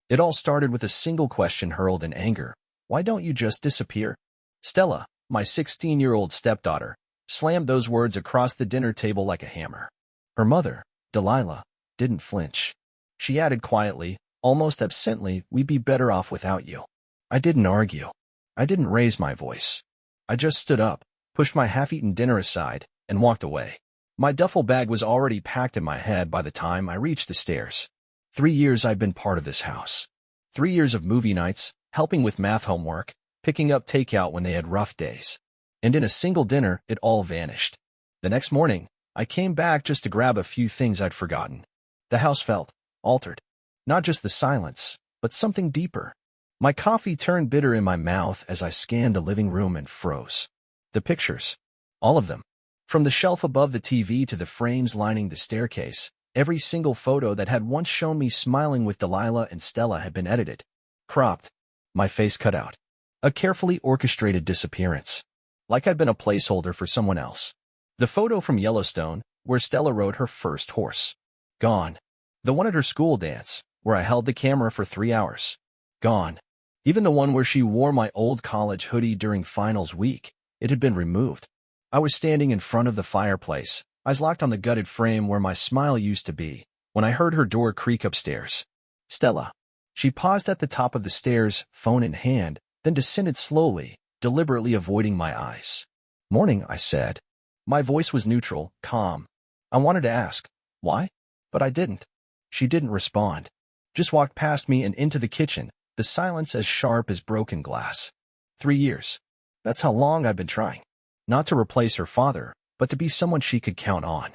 It all started with a single question hurled in anger. Why don't you just disappear? Stella, my 16-year-old stepdaughter, slammed those words across the dinner table like a hammer. Her mother, Delilah, didn't flinch. She added quietly, almost absently, we'd be better off without you. I didn't argue. I didn't raise my voice. I just stood up, pushed my half-eaten dinner aside, and walked away. My duffel bag was already packed in my head by the time I reached the stairs. 3 years I'd been part of this house. 3 years of movie nights, helping with math homework, picking up takeout when they had rough days. And in a single dinner, it all vanished. The next morning, I came back just to grab a few things I'd forgotten. The house felt altered. Not just the silence, but something deeper. My coffee turned bitter in my mouth as I scanned the living room and froze. The pictures. All of them. From the shelf above the TV to the frames lining the staircase, every single photo that had once shown me smiling with Delilah and Stella had been edited. Cropped. My face cut out. A carefully orchestrated disappearance. Like I'd been a placeholder for someone else. The photo from Yellowstone, where Stella rode her first horse. Gone. The one at her school dance, where I held the camera for 3 hours. Gone. Even the one where she wore my old college hoodie during finals week, it had been removed. I was standing in front of the fireplace, eyes locked on the gutted frame where my smile used to be, when I heard her door creak upstairs. Stella. She paused at the top of the stairs, phone in hand, then descended slowly, deliberately avoiding my eyes. Morning, I said. My voice was neutral, calm. I wanted to ask, why? But I didn't. She didn't respond. Just walked past me and into the kitchen, the silence as sharp as broken glass. 3 years. That's how long I've been trying. Not to replace her father, but to be someone she could count on.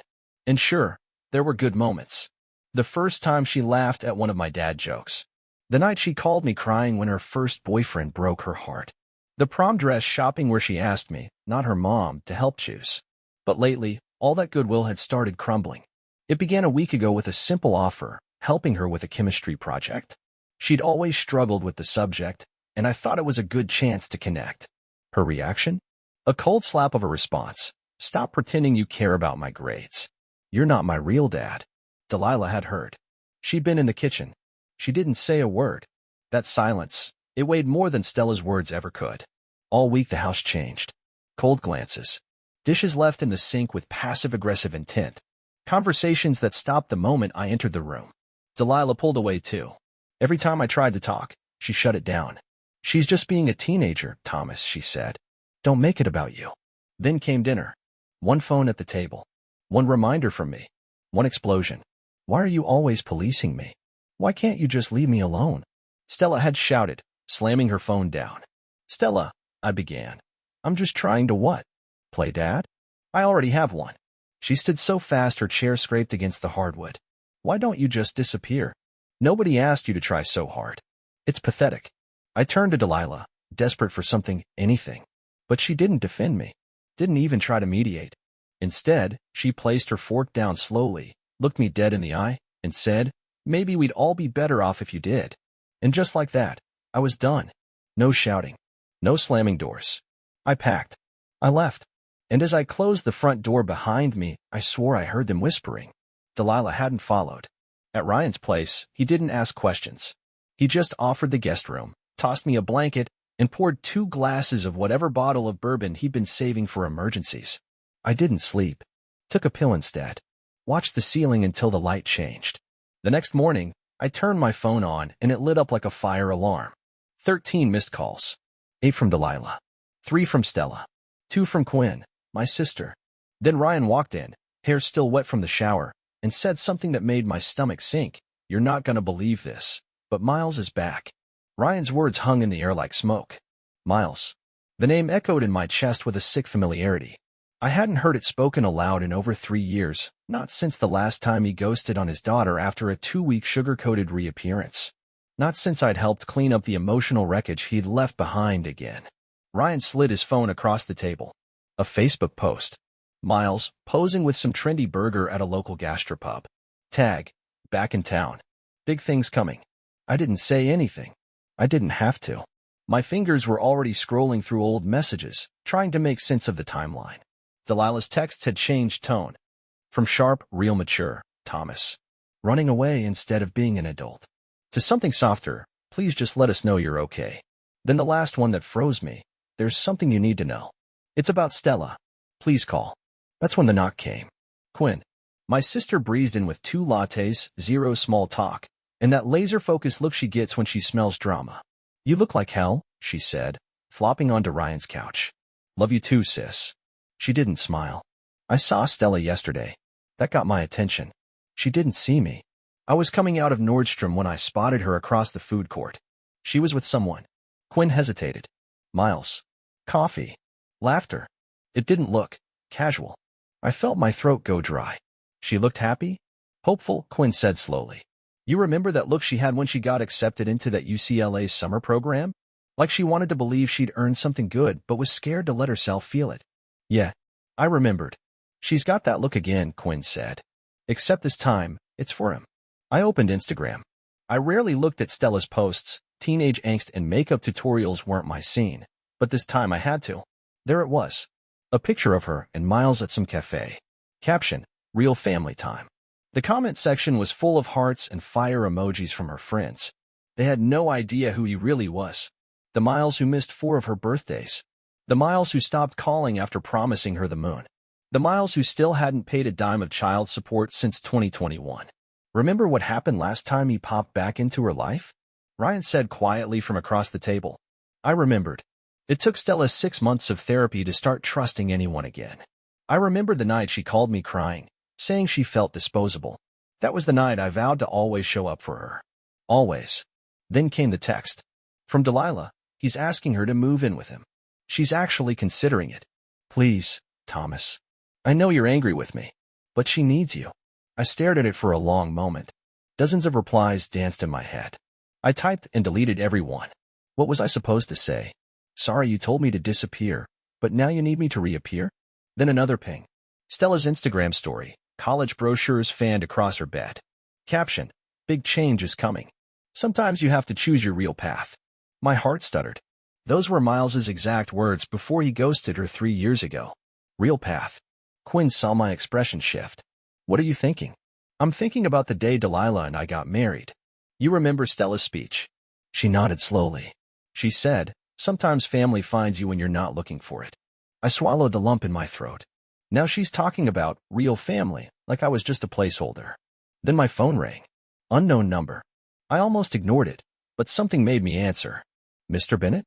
And sure, there were good moments. The first time she laughed at one of my dad jokes. The night she called me crying when her first boyfriend broke her heart. The prom dress shopping where she asked me, not her mom, to help choose. But lately, all that goodwill had started crumbling. It began a week ago with a simple offer, helping her with a chemistry project. She'd always struggled with the subject, and I thought it was a good chance to connect. Her reaction? A cold slap of a response. Stop pretending you care about my grades. You're not my real dad. Delilah had heard. She'd been in the kitchen. She didn't say a word. That silence, it weighed more than Stella's words ever could. All week the house changed. Cold glances. Dishes left in the sink with passive-aggressive intent. Conversations that stopped the moment I entered the room. Delilah pulled away too. Every time I tried to talk, she shut it down. She's just being a teenager, Thomas, she said. Don't make it about you. Then came dinner. One phone at the table. One reminder from me. One explosion. Why are you always policing me? Why can't you just leave me alone? Stella had shouted, slamming her phone down. Stella, I began. I'm just trying to what? Play dad? I already have one. She stood so fast her chair scraped against the hardwood. Why don't you just disappear? Nobody asked you to try so hard. It's pathetic. I turned to Delilah, desperate for something, anything. But she didn't defend me. Didn't even try to mediate. Instead, she placed her fork down slowly, looked me dead in the eye, and said, maybe we'd all be better off if you did. And just like that, I was done. No shouting. No slamming doors. I packed. I left. And as I closed the front door behind me, I swore I heard them whispering. Delilah hadn't followed. At Ryan's place, he didn't ask questions. He just offered the guest room, tossed me a blanket, and poured 2 glasses of whatever bottle of bourbon he'd been saving for emergencies. I didn't sleep. Took a pill instead. Watched the ceiling until the light changed. The next morning, I turned my phone on and it lit up like a fire alarm. 13 missed calls. 8 from Delilah. 3 from Stella. 2 from Quinn, my sister. Then Ryan walked in, hair still wet from the shower, and said something that made my stomach sink. You're not gonna believe this, but Miles is back. Ryan's words hung in the air like smoke. Miles. The name echoed in my chest with a sick familiarity. I hadn't heard it spoken aloud in over 3 years, not since the last time he ghosted on his daughter after a 2-week sugar-coated reappearance. Not since I'd helped clean up the emotional wreckage he'd left behind again. Ryan slid his phone across the table. A Facebook post. Miles, posing with some trendy burger at a local gastropub. Tag. Back in town. Big things coming. I didn't say anything. I didn't have to. My fingers were already scrolling through old messages, trying to make sense of the timeline. Delilah's texts had changed tone. From sharp, real mature, Thomas. Running away instead of being an adult. to something softer, please just let us know you're okay. Then the last one that froze me, there's something you need to know. It's about Stella. Please call. That's when the knock came. Quinn. My sister breezed in with 2 lattes, 0 small talk, and that laser-focused look she gets when she smells drama. You look like hell, she said, flopping onto Ryan's couch. Love you too, sis. She didn't smile. I saw Stella yesterday. That got my attention. She didn't see me. I was coming out of Nordstrom when I spotted her across the food court. She was with someone. Quinn hesitated. Miles. Coffee. Laughter. It didn't look casual. I felt my throat go dry. She looked happy? Hopeful, Quinn said slowly. You remember that look she had when she got accepted into that UCLA summer program? Like she wanted to believe she'd earned something good but was scared to let herself feel it. Yeah, I remembered. She's got that look again, Quinn said. Except this time, it's for him. I opened Instagram. I rarely looked at Stella's posts. Teenage angst and makeup tutorials weren't my scene, but this time I had to. There it was. A picture of her and Miles at some cafe. Caption, real family time. The comment section was full of hearts and fire emojis from her friends. They had no idea who he really was. The Miles who missed 4 of her birthdays. The Miles who stopped calling after promising her the moon. The Miles who still hadn't paid a dime of child support since 2021. Remember what happened last time he popped back into her life? Ryan said quietly from across the table. I remembered. It took Stella 6 months of therapy to start trusting anyone again. I remembered the night she called me crying, saying she felt disposable. That was the night I vowed to always show up for her. Always. Then came the text. From Delilah, he's asking her to move in with him. She's actually considering it. Please, Thomas. I know you're angry with me, but she needs you. I stared at it for a long moment. Dozens of replies danced in my head. I typed and deleted every one. What was I supposed to say? Sorry you told me to disappear, but now you need me to reappear? Then another ping. Stella's Instagram story, college brochures fanned across her bed. Caption, big change is coming. Sometimes you have to choose your real path. My heart stuttered. Those were Miles's exact words before he ghosted her 3 years ago. Real path. Quinn saw my expression shift. What are you thinking? I'm thinking about the day Delilah and I got married. You remember Stella's speech? She nodded slowly. She said, sometimes family finds you when you're not looking for it. I swallowed the lump in my throat. Now she's talking about real family, like I was just a placeholder. Then my phone rang. Unknown number. I almost ignored it, but something made me answer. Mr. Bennett?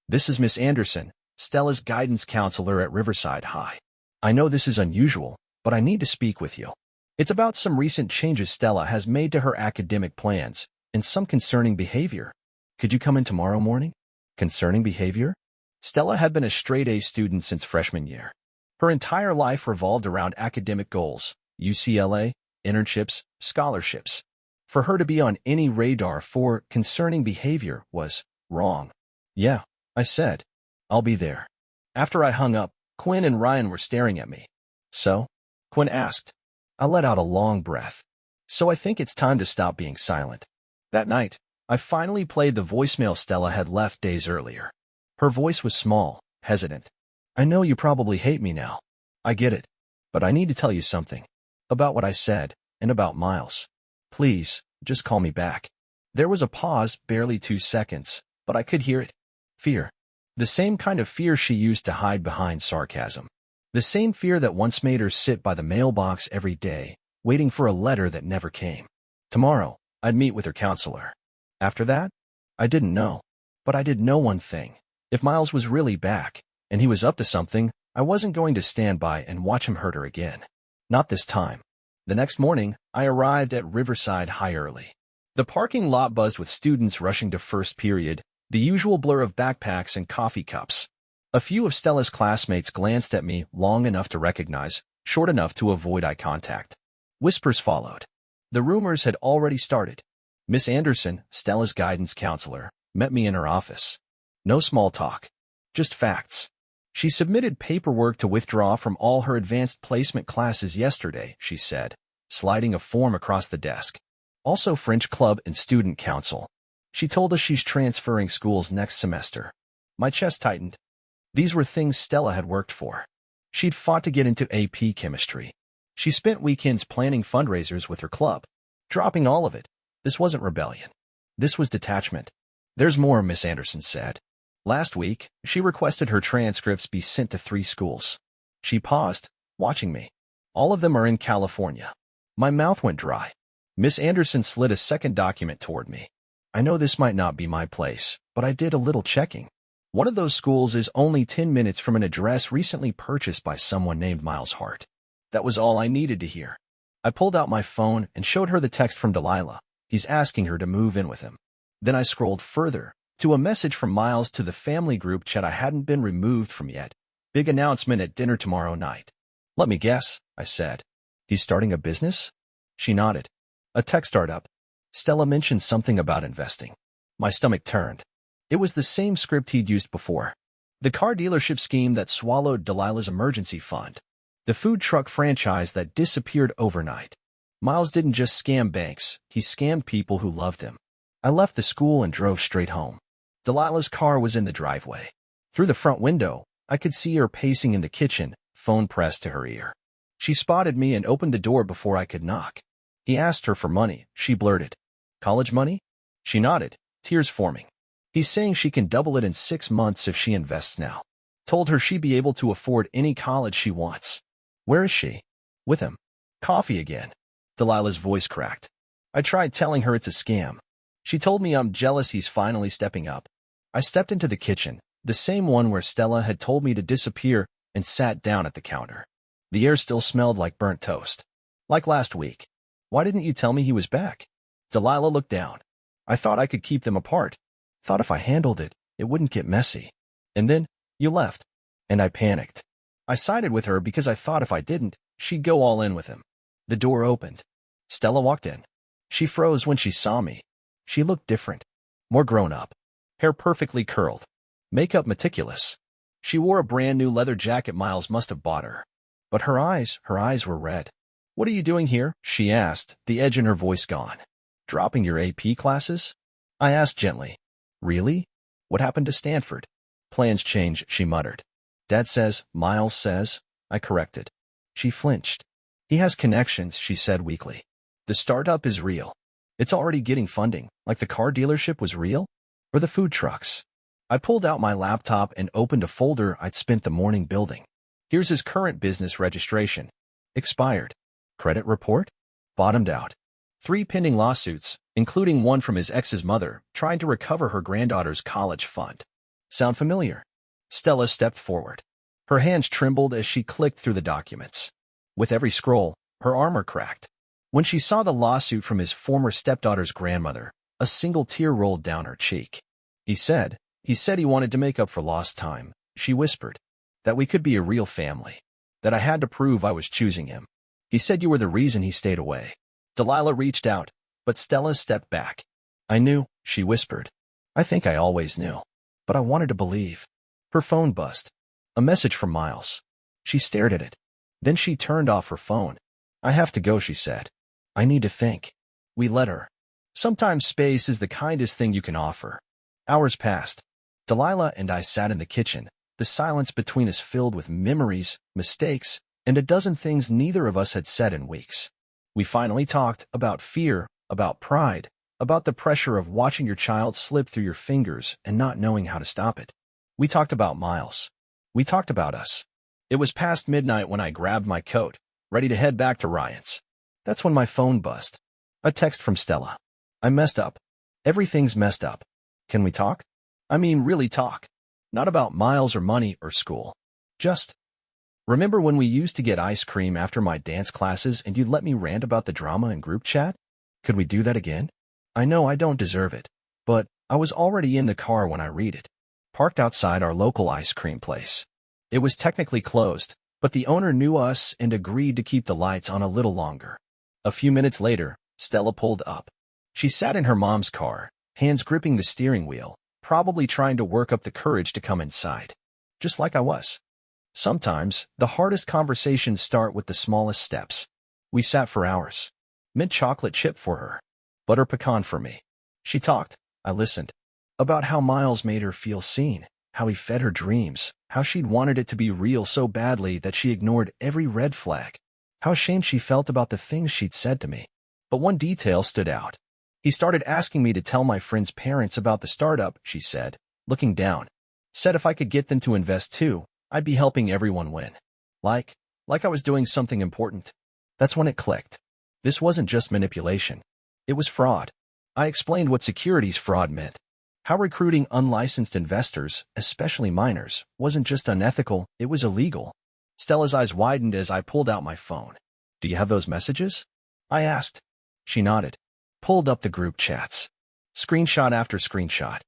This is Miss Anderson, Stella's guidance counselor at Riverside High. I know this is unusual, but I need to speak with you. It's about some recent changes Stella has made to her academic plans and some concerning behavior. Could you come in tomorrow morning? Concerning behavior? Stella had been a straight-A student since freshman year. Her entire life revolved around academic goals, UCLA, internships, scholarships. For her to be on any radar for concerning behavior was wrong. Yeah, I said. I'll be there. After I hung up, Quinn and Ryan were staring at me. So? Quinn asked. I let out a long breath. So I think it's time to stop being silent. That night, I finally played the voicemail Stella had left days earlier. Her voice was small, hesitant. I know you probably hate me now. I get it. But I need to tell you something. About what I said, and about Miles. Please, just call me back. There was a pause, barely 2 seconds, but I could hear it. Fear. The same kind of fear she used to hide behind sarcasm. The same fear that once made her sit by the mailbox every day, waiting for a letter that never came. Tomorrow, I'd meet with her counselor. After that, I didn't know. But I did know one thing. If Miles was really back, and he was up to something, I wasn't going to stand by and watch him hurt her again. Not this time. The next morning, I arrived at Riverside High early. The parking lot buzzed with students rushing to first period, the usual blur of backpacks and coffee cups. A few of Stella's classmates glanced at me long enough to recognize, short enough to avoid eye contact. Whispers followed. The rumors had already started. Miss Anderson, Stella's guidance counselor, met me in her office. No small talk. Just facts. She submitted paperwork to withdraw from all her advanced placement classes yesterday, she said, sliding a form across the desk. Also French club and student council. She told us she's transferring schools next semester. My chest tightened. These were things Stella had worked for. She'd fought to get into AP chemistry. She spent weekends planning fundraisers with her club. Dropping all of it. This wasn't rebellion. This was detachment. There's more, Miss Anderson said. Last week, she requested her transcripts be sent to 3 schools. She paused, watching me. All of them are in California. My mouth went dry. Miss Anderson slid a second document toward me. I know this might not be my place, but I did a little checking. One of those schools is only 10 minutes from an address recently purchased by someone named Miles Hart. That was all I needed to hear. I pulled out my phone and showed her the text from Delilah. He's asking her to move in with him. Then I scrolled further, to a message from Miles to the family group chat I hadn't been removed from yet. Big announcement at dinner tomorrow night. Let me guess, I said. He's starting a business? She nodded. A tech startup. Stella mentioned something about investing. My stomach turned. It was the same script he'd used before. The car dealership scheme that swallowed Delilah's emergency fund. The food truck franchise that disappeared overnight. Miles didn't just scam banks, he scammed people who loved him. I left the school and drove straight home. Delilah's car was in the driveway. Through the front window, I could see her pacing in the kitchen, phone pressed to her ear. She spotted me and opened the door before I could knock. He asked her for money, she blurted. College money? She nodded, tears forming. He's saying she can double it in 6 months if she invests now. Told her she'd be able to afford any college she wants. Where is she? With him. Coffee again. Delilah's voice cracked. I tried telling her it's a scam. She told me I'm jealous he's finally stepping up. I stepped into the kitchen, the same one where Stella had told me to disappear, and sat down at the counter. The air still smelled like burnt toast. Like last week. Why didn't you tell me he was back? Delilah looked down. I thought I could keep them apart. Thought if I handled it, it wouldn't get messy. And then, you left. And I panicked. I sided with her because I thought if I didn't, she'd go all in with him. The door opened. Stella walked in. She froze when she saw me. She looked different. More grown up. Hair perfectly curled. Makeup meticulous. She wore a brand new leather jacket Miles must have bought her. But her eyes were red. What are you doing here? She asked, the edge in her voice gone. Dropping your AP classes? I asked gently. Really? What happened to Stanford? Plans change, she muttered. Dad says, Miles says, I corrected. She flinched. He has connections, she said weakly. The startup is real. It's already getting funding, like the car dealership was real? Or the food trucks? I pulled out my laptop and opened a folder I'd spent the morning building. Here's his current business registration. Expired. Credit report? Bottomed out. 3 pending lawsuits, including one from his ex's mother, trying to recover her granddaughter's college fund. Sound familiar? Stella stepped forward. Her hands trembled as she clicked through the documents. With every scroll, her armor cracked. When she saw the lawsuit from his former stepdaughter's grandmother, a single tear rolled down her cheek. He said he wanted to make up for lost time, she whispered. That we could be a real family. That I had to prove I was choosing him. He said you were the reason he stayed away. Delilah reached out, but Stella stepped back. I knew, she whispered. I think I always knew. But I wanted to believe. Her phone buzzed. A message from Miles. She stared at it. Then she turned off her phone. I have to go, she said. I need to think. We let her. Sometimes space is the kindest thing you can offer. Hours passed. Delilah and I sat in the kitchen, the silence between us filled with memories, mistakes, and a dozen things neither of us had said in weeks. We finally talked about fear, about pride, about the pressure of watching your child slip through your fingers and not knowing how to stop it. We talked about Miles. We talked about us. It was past midnight when I grabbed my coat, ready to head back to Ryan's. That's when my phone buzzed. A text from Stella. I messed up. Everything's messed up. Can we talk? I mean, really talk. Not about Miles or money or school. Just, remember when we used to get ice cream after my dance classes and you'd let me rant about the drama in group chat? Could we do that again? I know I don't deserve it, but I was already in the car when I read it. Parked outside our local ice cream place. It was technically closed, but the owner knew us and agreed to keep the lights on a little longer. A few minutes later, Stella pulled up. She sat in her mom's car, hands gripping the steering wheel, probably trying to work up the courage to come inside. Just like I was. Sometimes, the hardest conversations start with the smallest steps. We sat for hours. Mint chocolate chip for her. Butter pecan for me. She talked. I listened. About how Miles made her feel seen, how he fed her dreams, how she'd wanted it to be real so badly that she ignored every red flag, how ashamed she felt about the things she'd said to me. But one detail stood out. He started asking me to tell my friend's parents about the startup, she said, looking down. Said if I could get them to invest too, I'd be helping everyone win. Like I was doing something important. That's when it clicked. This wasn't just manipulation. It was fraud. I explained what securities fraud meant. How recruiting unlicensed investors, especially minors, wasn't just unethical, it was illegal. Stella's eyes widened as I pulled out my phone. Do you have those messages? I asked. She nodded. Pulled up the group chats. Screenshot after screenshot.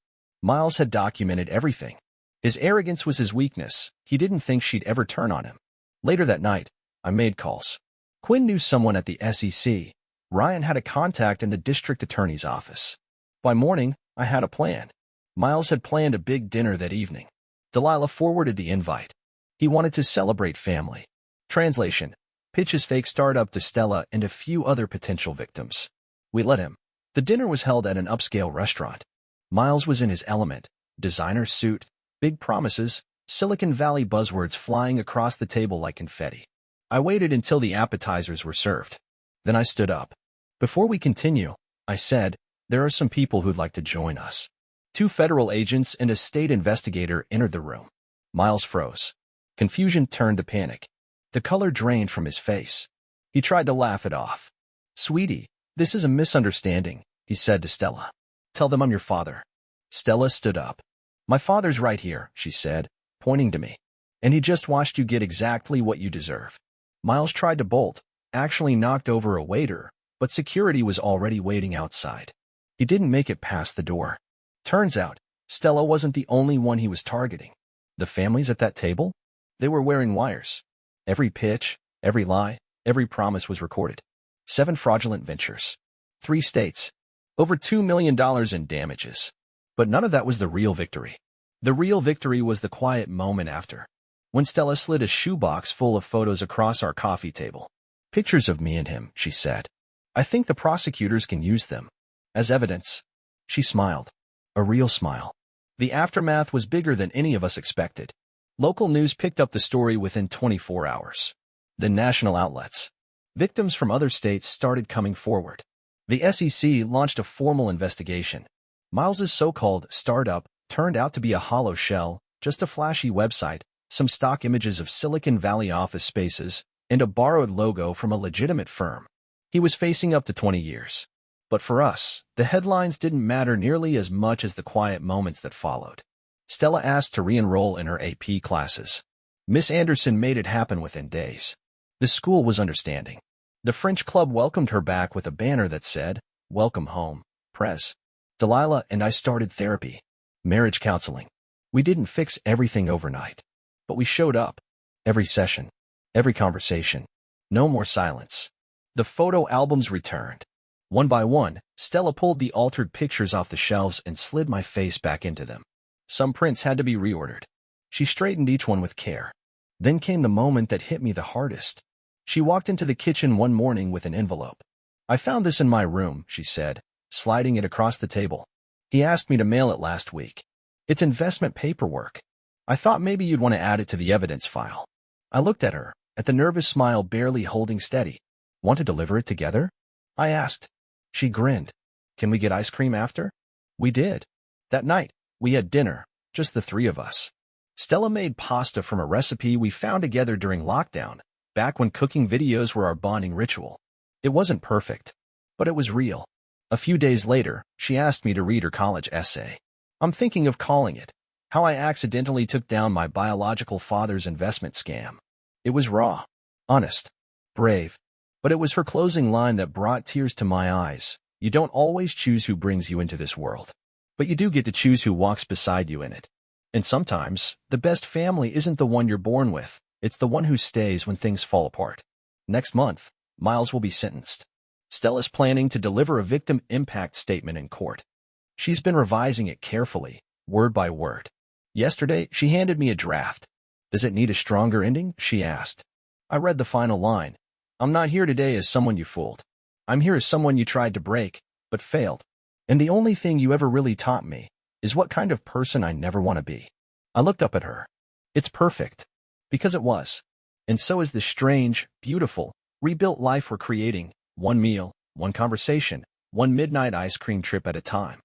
Miles had documented everything. His arrogance was his weakness. He didn't think she'd ever turn on him. Later that night, I made calls. Quinn knew someone at the SEC. Ryan had a contact in the district attorney's office. By morning, I had a plan. Miles had planned a big dinner that evening. Delilah forwarded the invite. He wanted to celebrate family. Translation: pitch his fake startup to Stella and a few other potential victims. We let him. The dinner was held at an upscale restaurant. Miles was in his element. Designer suit, big promises, Silicon Valley buzzwords flying across the table like confetti. I waited until the appetizers were served. Then I stood up. Before we continue, I said, there are some people who'd like to join us. 2 federal agents and a state investigator entered the room. Miles froze. Confusion turned to panic. The color drained from his face. He tried to laugh it off. Sweetie, this is a misunderstanding, he said to Stella. Tell them I'm your father. Stella stood up. My father's right here, she said, pointing to me. And he just watched you get exactly what you deserve. Miles tried to bolt, actually knocked over a waiter, but security was already waiting outside. He didn't make it past the door. Turns out, Stella wasn't the only one he was targeting. The families at that table? They were wearing wires. Every pitch, every lie, every promise was recorded. 7 fraudulent ventures. 3 states. Over $2 million in damages. But none of that was the real victory. The real victory was the quiet moment after. When Stella slid a shoebox full of photos across our coffee table. Pictures of me and him, she said. I think the prosecutors can use them. As evidence. She smiled. A real smile. The aftermath was bigger than any of us expected. Local news picked up the story within 24 hours. Then national outlets. Victims from other states started coming forward. The SEC launched a formal investigation. Miles's so-called startup turned out to be a hollow shell, just a flashy website, some stock images of Silicon Valley office spaces, and a borrowed logo from a legitimate firm. He was facing up to 20 years. But for us, the headlines didn't matter nearly as much as the quiet moments that followed. Stella asked to re-enroll in her AP classes. Miss Anderson made it happen within days. The school was understanding. The French club welcomed her back with a banner that said, "Welcome home, Prez." Delilah and I started therapy. Marriage counseling. We didn't fix everything overnight. But we showed up. Every session. Every conversation. No more silence. The photo albums returned. One by one, Stella pulled the altered pictures off the shelves and slid my face back into them. Some prints had to be reordered. She straightened each one with care. Then came the moment that hit me the hardest. She walked into the kitchen one morning with an envelope. I found this in my room, she said, sliding it across the table. He asked me to mail it last week. It's investment paperwork. I thought maybe you'd want to add it to the evidence file. I looked at her, at the nervous smile barely holding steady. Want to deliver it together? I asked. She grinned. Can we get ice cream after? We did. That night, we had dinner, just the 3 of us. Stella made pasta from a recipe we found together during lockdown, back when cooking videos were our bonding ritual. It wasn't perfect, but it was real. A few days later, she asked me to read her college essay. I'm thinking of calling it, How I Accidentally Took Down My Biological Father's Investment Scam. It was raw, honest, brave, but it was her closing line that brought tears to my eyes. You don't always choose who brings you into this world, but you do get to choose who walks beside you in it. And sometimes, the best family isn't the one you're born with, it's the one who stays when things fall apart. Next month, Miles will be sentenced. Stella's planning to deliver a victim impact statement in court. She's been revising it carefully, word by word. Yesterday, she handed me a draft. Does it need a stronger ending? She asked. I read the final line. I'm not here today as someone you fooled. I'm here as someone you tried to break, but failed. And the only thing you ever really taught me is what kind of person I never want to be. I looked up at her. It's perfect. Because it was. And so is this strange, beautiful, rebuilt life we're creating. One meal, one conversation, one midnight ice cream trip at a time.